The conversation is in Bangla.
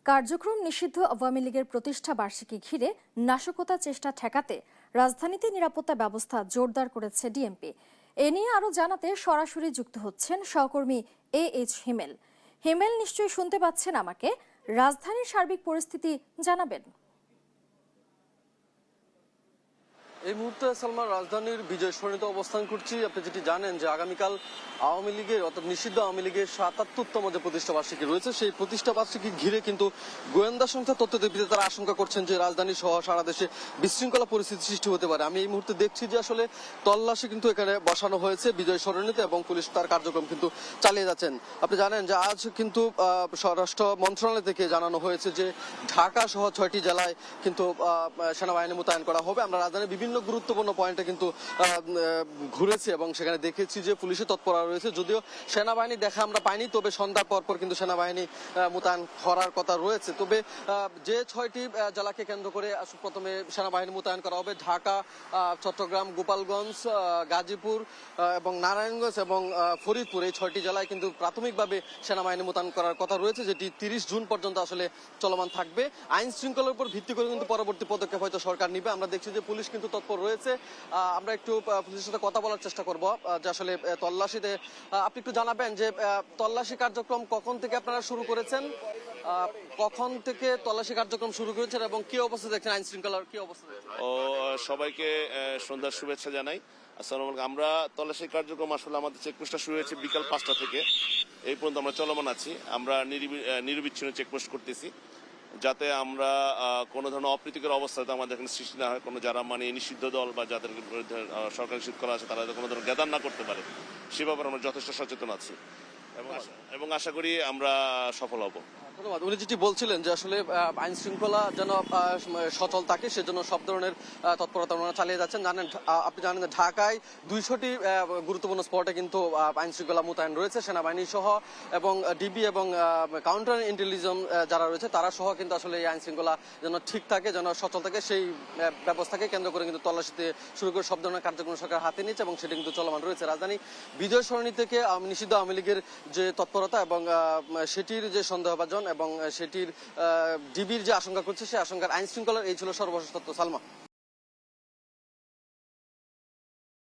কার্যক্রম নিষিদ্ধ আওয়ামী লীগের প্রতিষ্ঠা বার্ষিকী ঘিরে নাশকতা চেষ্টা ঠেকাতে রাজধানীতে নিরাপত্তা ব্যবস্থা জোরদার করেছে ডিএমপি। এ নিয়ে আরও জানাতে সরাসরি যুক্ত হচ্ছেন সহকর্মী এইচ হিমেল। হিমেল, নিশ্চয়ই শুনতে পাচ্ছেন আমাকে। রাজধানীর সার্বিক পরিস্থিতি জানাবেন। এই মুহূর্তে সালমান রাজধানীর বিজয় সরণিতে অবস্থান করছি। আপনি যেটি জানেন যে আগামীকাল আওয়ামী লীগের অর্থাৎ নিষিদ্ধ আওয়ামী লীগের ৭৭তম যে প্রতিষ্ঠা বার্ষিকী রয়েছে, সেই প্রতিষ্ঠা বার্ষিকী ঘিরে কিন্তু গোয়েন্দা সংস্থা তথ্য দিতে তারা আশঙ্কা করছেন যে রাজধানী সহ সারা দেশে বিশৃঙ্খলা পরিস্থিতি সৃষ্টি হতে পারে। আমি এই মুহূর্তে দেখছি যে আসলে তল্লাশি কিন্তু এখানে বসানো হয়েছে বিজয় সরণিতে এবং পুলিশ তার কার্যক্রম কিন্তু চালিয়ে যাচ্ছেন। আপনি জানেন যে আজ কিন্তু স্বরাষ্ট্র মন্ত্রণালয় থেকে জানানো হয়েছে যে ঢাকা সহ ৬টি জেলায় কিন্তু সেনাবাহিনী মোতায়েন করা হবে। আমরা রাজধানীর বিভিন্ন গুরুত্বপূর্ণ পয়েন্টে কিন্তু ঘুরেছি এবং সেখানে দেখেছি যে পুলিশের তৎপরতা রয়েছে। যদিও সেনাবাহিনী দেখা আমরা পাইনি, তবে সন্ধ্যার পর কিন্তু সেনাবাহিনী মোতায়েন করার কথা রয়েছে। তবে যে ৬টি জেলাকে কেন্দ্র করে প্রথমে সেনাবাহিনী মোতায়েন করা হবে, ঢাকা, চট্টগ্রাম, গোপালগঞ্জ, গাজীপুর এবং নারায়ণগঞ্জ এবং ফরিদপুর, এই ৬টি জেলায় কিন্তু প্রাথমিকভাবে সেনাবাহিনী মোতায়েন করার কথা রয়েছে, যেটি ৩০ জুন পর্যন্ত আসলে চলমান থাকবে। আইন শৃঙ্খলার উপর ভিত্তি করে কিন্তু পরবর্তী পদক্ষেপ হয়তো সরকার নিবে। আমরা দেখছি যে পুলিশ কিন্তু তৎপর রয়েছে। আমরা একটু পুলিশের সাথে কথা বলার চেষ্টা করব যে আসলে তল্লাশিতে আপনি একটু জানাবেন যে তল্লাশি কার্যক্রম কখন থেকে আপনারা শুরু করেছেন, কখন থেকে তল্লাশি কার্যক্রম শুরু করেছেন এবং কি অবস্থা দেখছেন, আইন শৃঙ্খলার কি অবস্থা দেখছেন? সবাইকে সন্ধ্যার শুভেচ্ছা জানাই। আসসালামু আলাইকুম। আমরা তল্লাশি কার্যক্রম আসলে আমাদের চেকপোস্টটা শুরু হয়েছে বিকাল 5টা থেকে, এই পর্যন্ত আমরা চলমান আছি। আমরা নিরবিচ্ছিন্ন চেকপোস্ট করতেছি যাতে আমরা কোনো ধরনের অপ্রীতিকর অবস্থা আমাদের এখানে সৃষ্টি না হয়। কোনো যারা মানে নিষিদ্ধ দল বা যাদের বিরুদ্ধে সরকার নিষিদ্ধ করা আছে তারা কোনো ধরনের গ্যাদার না করতে পারে, সে ব্যাপারে আমরা যথেষ্ট সচেতন আছি এবং আশা করি আমরা সফল হব। ধন্যবাদ। উনি যেটি বলছিলেন যে আসলে আইন শৃঙ্খলা যেন সচল থাকে, সেজন্য সব ধরনের তৎপরতা ওনারা চালিয়ে যাচ্ছেন। আপনি জানেন যে ঢাকায় 200টি গুরুত্বপূর্ণ স্পটে কিন্তু আইন শৃঙ্খলা মোতায়েন রয়েছে, সেনাবাহিনী সহ এবং ডিবি এবং কাউন্টার ইন্টেলিজেন্স যারা রয়েছে তারা সহ কিন্তু আসলে এই আইন শৃঙ্খলা যেন ঠিক থাকে, যেন সচল থাকে, সেই ব্যবস্থাকে কেন্দ্র করে কিন্তু তল্লাশিতে শুরু করে সব ধরনের কার্যক্রম সরকার হাতে নিচ্ছে এবং সেটা কিন্তু চলমান রয়েছে। রাজধানী বিজয় সরণি থেকে নিষিদ্ধ আওয়ামী লীগের যে তৎপরতা এবং সেটির যে সন্দেহভাজন এবং সেটির ডিবির যে আশঙ্কা করছে, সেই আশঙ্কার আইন শৃঙ্খলার এই ছিল সর্বশেষ তথ্য। সালমা।